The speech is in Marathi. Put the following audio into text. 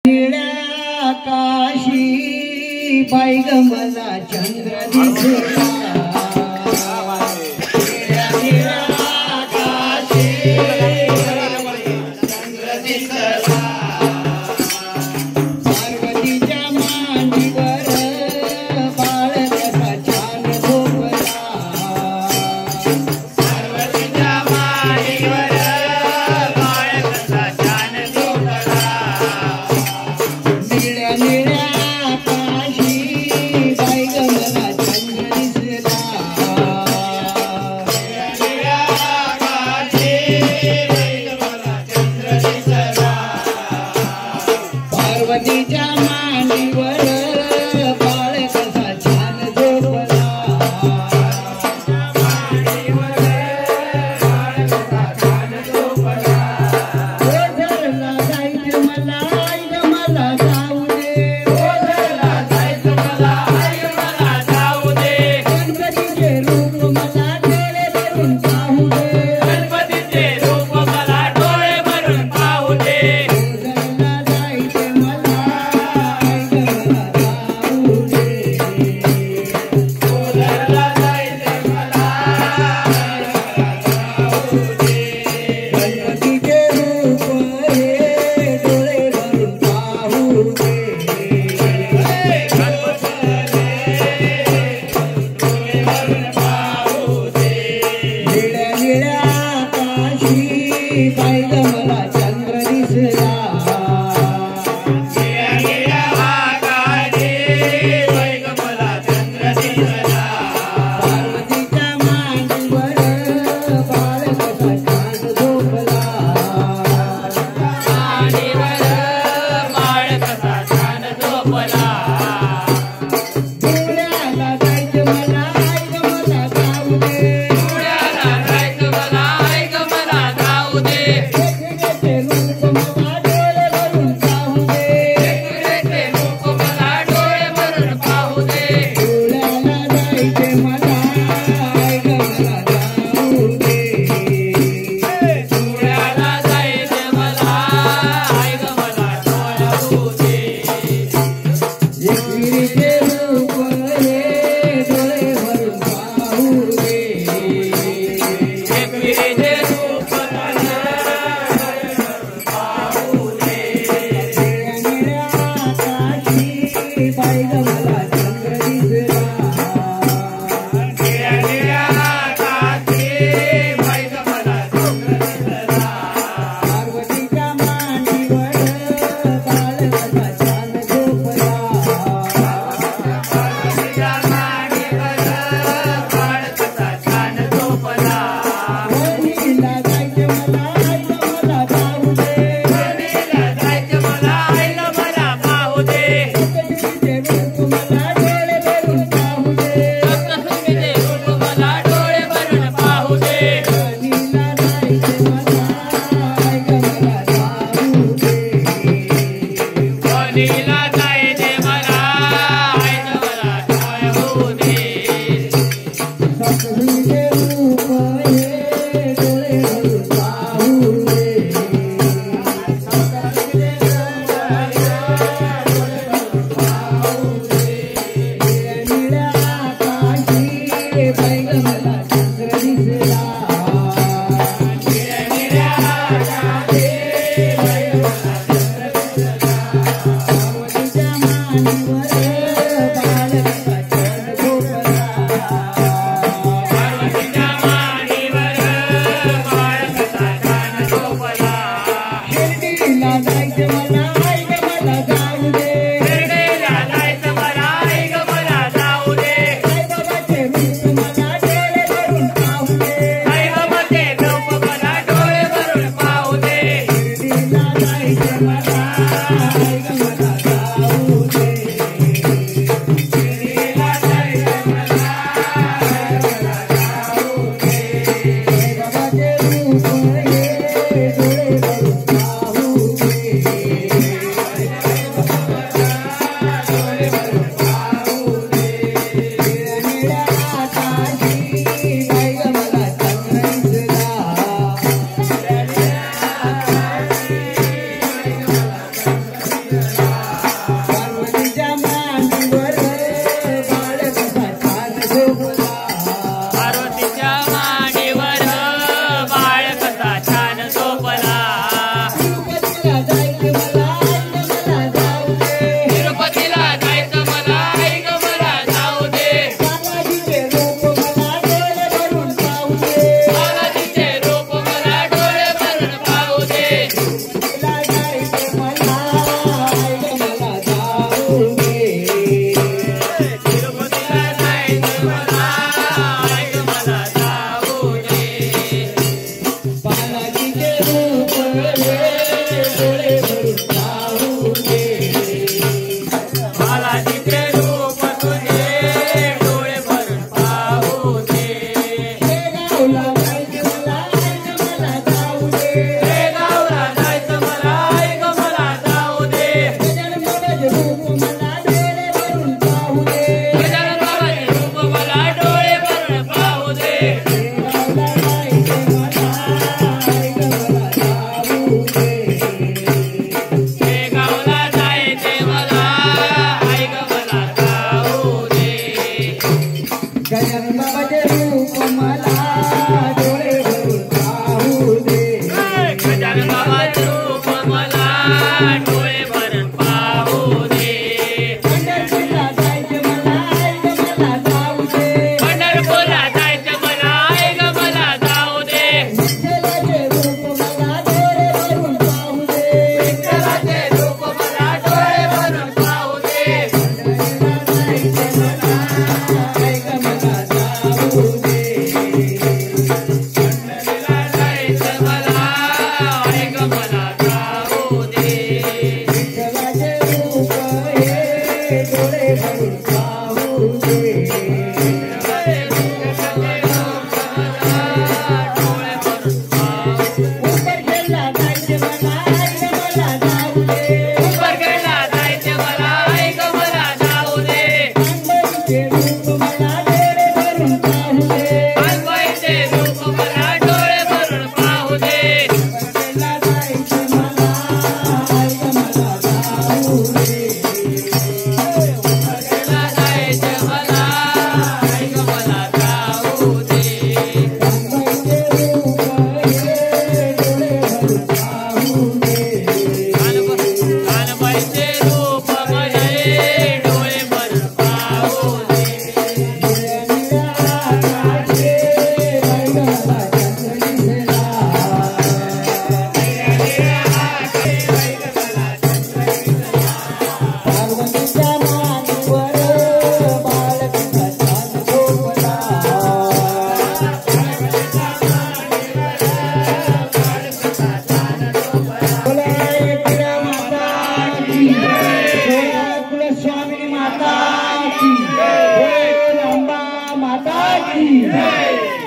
निळ्या काशी बाई ग मला चंद्र दिसला निळ्या काशी चंद्र दिसला पार्वतीच्या मांडीवर बाळ कसा छान झोपला पार्वतीच्या मांडीवर बाळ कसा छान झोपला निळ्या निळ्या काशी बाई ग मला चंद्र दिसला निळ्या काशी बाई ग मला चंद्र दिसला पार्वतीच्या मांडीवर बाळ कसा छान झोपला मांडीवर बाळ कसा छान झोपला ओझरला जायचं मला आई ग मला जाऊ दे ओझरला जायचं मला आई ग मला जाऊ दे गणपतीचे रूप मला डोळे भरून पाहू दे गणपतीचे रूप मला डोळे भरून पाहू दे ओझरला जायचं मला आई ग मला जाऊ दे ओझरला जायचं मला गणपतीचे रूप हे डोळे भरून पाहू दे निळ्या निळ्या काशी बाई ग मला चंद्र दिसला निळ्या निळ्या काशी बाई ग मला चंद्र दिसला पार्वतीच्या मांडीवर बाळ कसा छान झोपला मांडीवर बाळ कसा छान झोपला धुळ्याला जायचं मला आई ग मला जाऊ दे धुळ्याला जायचं मला आई ग मला जाऊ दे देखरेचे रूप मला डोळे भरून पाहू दे देखरेचे रूप मला डोळे भरून पाहू दे धुळ्याला जायचे मला आई ग मला जाऊ दे धुळ्याला जायचे मला आई ग मला जाऊ दे एकविरीचे रूप हे डोळे भरून पाहू दे एकविरीचे रूप मला पाहू दे निळ्या निळ्या काशी बाई ग मला चंद्र दिसला निळ्या निळ्या काशी बाई ग मला चंद्र दिसला पार्वतीच्या मांडीवर बाळ कसा छान झोपला पार्वतीच्या मांडीवर बाळ कसा छान झोपला वणीला जायचं मला आई ग मला जाऊ दे वणीला जायचं मला आई ग मला पाहू दे गणपतीचे रूप मला डोळे भरून पाहू दे गणपतीचे रूप मला डोळे भरून पाहू दे वणीला जायचं मला आई ग मला जाऊ दे वणीला जायचे मला आई ग मला जाऊ दे सप्तशृंगीचे रूप हे डोळे भरून पाहू दे सप्तशृंगीचे रूप हे डोळे भरून पाहू दे निळ्या निळ्या काशी बाई ग मला चंद्र दिसला निळ्या निळ्या काशी बाई ग मला चंद्र दिसला माई